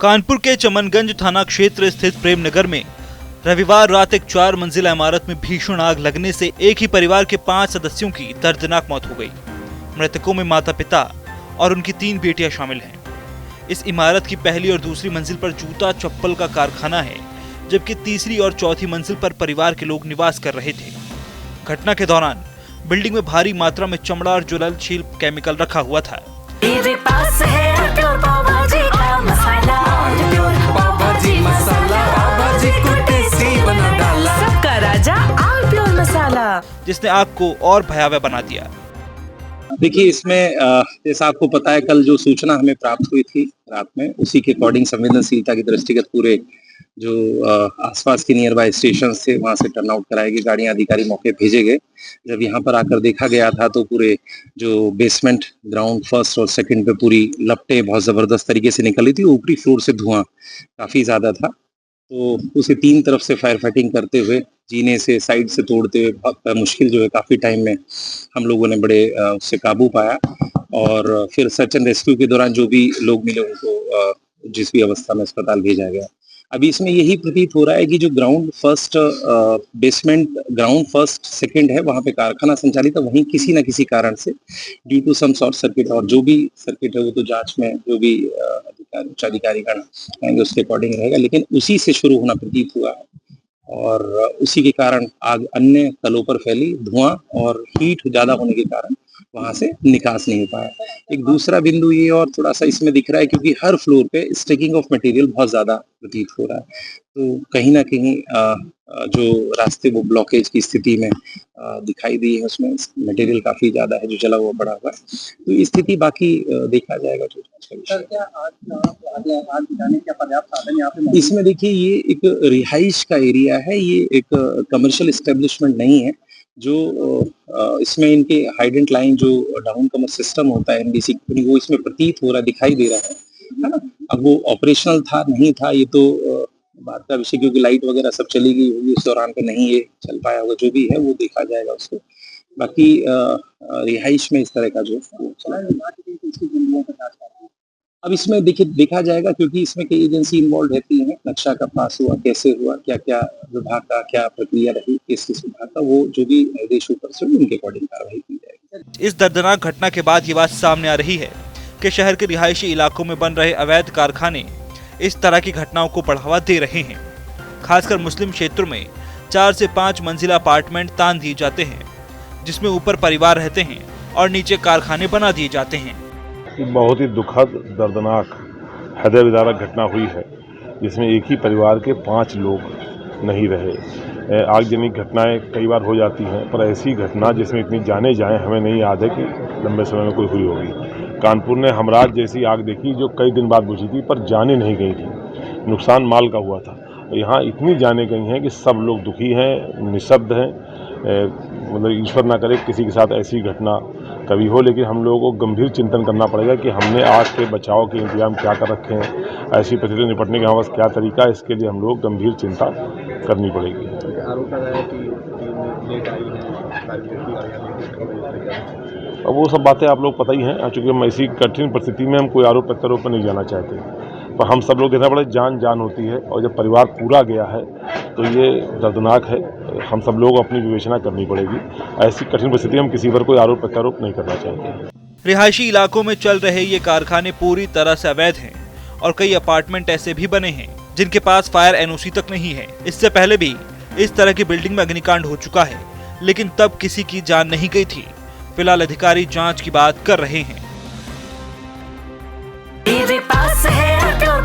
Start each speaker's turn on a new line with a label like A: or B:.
A: कानपुर के चमनगंज थाना क्षेत्र स्थित प्रेम नगर में रविवार रात एक 4 मंजिला इमारत में भीषण आग लगने से एक ही परिवार के 5 सदस्यों की दर्दनाक मौत हो गई। मृतकों में माता पिता और उनकी 3 बेटियां शामिल हैं। इस इमारत की पहली और दूसरी मंजिल पर जूता चप्पल का कारखाना है, जबकि तीसरी और चौथी मंजिल पर परिवार के लोग निवास कर रहे थे। घटना के दौरान बिल्डिंग में भारी मात्रा में चमड़ा और ज्वलनशील केमिकल रखा हुआ था।
B: मेरे पास है प्योर पावभाजी का मसाला, प्योर पावभाजी मसाला, पावभाजी को टेस्टी बना डाला, सबका राजा आल प्योर मसाला,
A: जिसने आग को और भयावह बना दिया।
C: देखिए, इसमें जैसा आपको पता है, कल जो सूचना हमें प्राप्त हुई थी रात में, उसी के अकॉर्डिंग संवेदनशीलता की दृष्टिगत पूरे जो आसपास के नियर बाय स्टेशन थे वहां से टर्न आउट कराए गए, गाड़ियां अधिकारी मौके भेजे गए। जब यहाँ पर आकर देखा गया था तो पूरे जो बेसमेंट, ग्राउंड फर्स्ट और सेकंड पे पूरी लपटें बहुत जबरदस्त तरीके से निकली थी। ऊपरी फ्लोर से धुआं काफी ज्यादा था, तो उसे 3 तरफ से फायर फाइटिंग करते हुए, जीने से साइड से तोड़ते हुए, बहुत मुश्किल जो है काफी टाइम में हम लोगों ने बड़े उससे काबू पाया। और फिर सर्च एंड रेस्क्यू के दौरान जो भी लोग मिले उनको जिस भी अवस्था में अस्पताल भेजा गया। अभी इसमें यही प्रतीत हो रहा है कि जो ground first basement, ground first second है, वहां पे कारखाना संचालित है, वहीं किसी न किसी कारण से due to some short circuit, और जो भी सर्किट है वो तो जांच में जो भी उच्चाधिकारीगण आएंगे उसके अकॉर्डिंग रहेगा, लेकिन उसी से शुरू होना प्रतीत हुआ है और उसी के कारण आग अन्य तलों पर फैली। धुआं और हीट ज्यादा होने के कारण वहां से निकास नहीं हो पाया। एक दूसरा बिंदु ये और थोड़ा सा इसमें दिख रहा है, क्योंकि हर फ्लोर पे स्टैकिंग ऑफ मटेरियल बहुत ज्यादा प्रतीत हो रहा है, तो कहीं ना कहीं जो रास्ते वो ब्लॉकेज की स्थिति में दिखाई दी है, उसमें मटेरियल काफी ज्यादा है जो जला हुआ पड़ा हुआ है। तो ये स्थिति बाकी देखा जाएगा। इसमें देखिए, ये एक रिहाइश का एरिया है, ये एक कमर्शियल एस्टेब्लिशमेंट नहीं है। जो इसमें इनके हाइडेंट लाइन जो डाउन कमर सिस्टम होता है एनडीसी, वो इसमें प्रतीत हो रहा, दिखाई दे रहा है ना। अब वो ऑपरेशनल था नहीं था ये तो बात का विषय, क्योंकि लाइट वगैरह सब चली गई होगी उस दौरान पे, नहीं ये चल पाया होगा, जो भी है वो देखा जाएगा उसको। बाकी रिहाइश में इस तरह का जो अब इसमें देखा जाएगा, क्योंकि इसमें कई एजेंसी इन्वॉल्व रहती हैं। नक्शा का पास हुआ, कैसे हुआ, क्या क्या विभाग का क्या प्रक्रिया रही, किस विभाग का, वो जो भी निर्देश ऊपर से उनके अकॉर्डिंग कार्रवाई की जाएगी।
A: इस दर्दनाक घटना के बाद ये बात सामने आ रही है कि शहर के रिहायशी इलाकों में बन रहे अवैध कारखाने इस तरह की घटनाओं को बढ़ावा दे रहे हैं। खासकर मुस्लिम क्षेत्रों में 4 से 5 मंजिला अपार्टमेंट तान दिए जाते हैं, जिसमें ऊपर परिवार रहते हैं और नीचे कारखाने बना दिए जाते हैं।
D: बहुत ही दुखद, दर्दनाक, हृदय विदारक घटना हुई है, जिसमें एक ही परिवार के 5 लोग नहीं रहे। आगजनिक घटनाएं कई बार हो जाती हैं, पर ऐसी घटना जिसमें इतनी जाने जाएं हमें नहीं याद है कि लंबे समय में कोई हुई होगी। कानपुर ने हमराज जैसी आग देखी जो कई दिन बाद बुझी थी, पर जाने नहीं गई थी, नुकसान माल का हुआ था। यहाँ इतनी जाने गई हैं कि सब लोग दुखी हैं, निःशब्द हैं। मतलब ईश्वर ना करे किसी के साथ ऐसी घटना कभी हो, लेकिन हम लोगों को गंभीर चिंतन करना पड़ेगा कि हमने आग के बचाव के इंतजाम क्या कर रखे हैं, ऐसी परिस्थिति निपटने का हमारे पास क्या तरीका है, इसके लिए हम लोग गंभीर चिंता करनी पड़ेगी। अब वो सब बातें आप लोग पता ही हैं, चूँकि हम ऐसी कठिन परिस्थिति में हम कोई आरोप प्रत्यारोप पर नहीं जाना चाहते, पर हम सब लोग देखना पड़े, जान होती है, और जब परिवार पूरा गया है तो ये दर्दनाक है। हम सब लोग अपनी विवेचना करनी पड़ेगी। ऐसी कठिन परिस्थिति में हम किसी पर कोई आरोप प्रत्यारोप नहीं करना चाहते।
A: रिहायशी इलाकों में चल रहे ये कारखाने पूरी तरह से अवैध हैं और कई अपार्टमेंट ऐसे भी बने हैं जिनके पास फायर एनओसी तक नहीं है। इससे पहले भी इस तरह की बिल्डिंग में अग्निकांड हो चुका है, लेकिन तब किसी की जान नहीं गई थी। फिलहाल अधिकारी जांच की बात कर रहे हैं।
B: मेरे पास है प्योर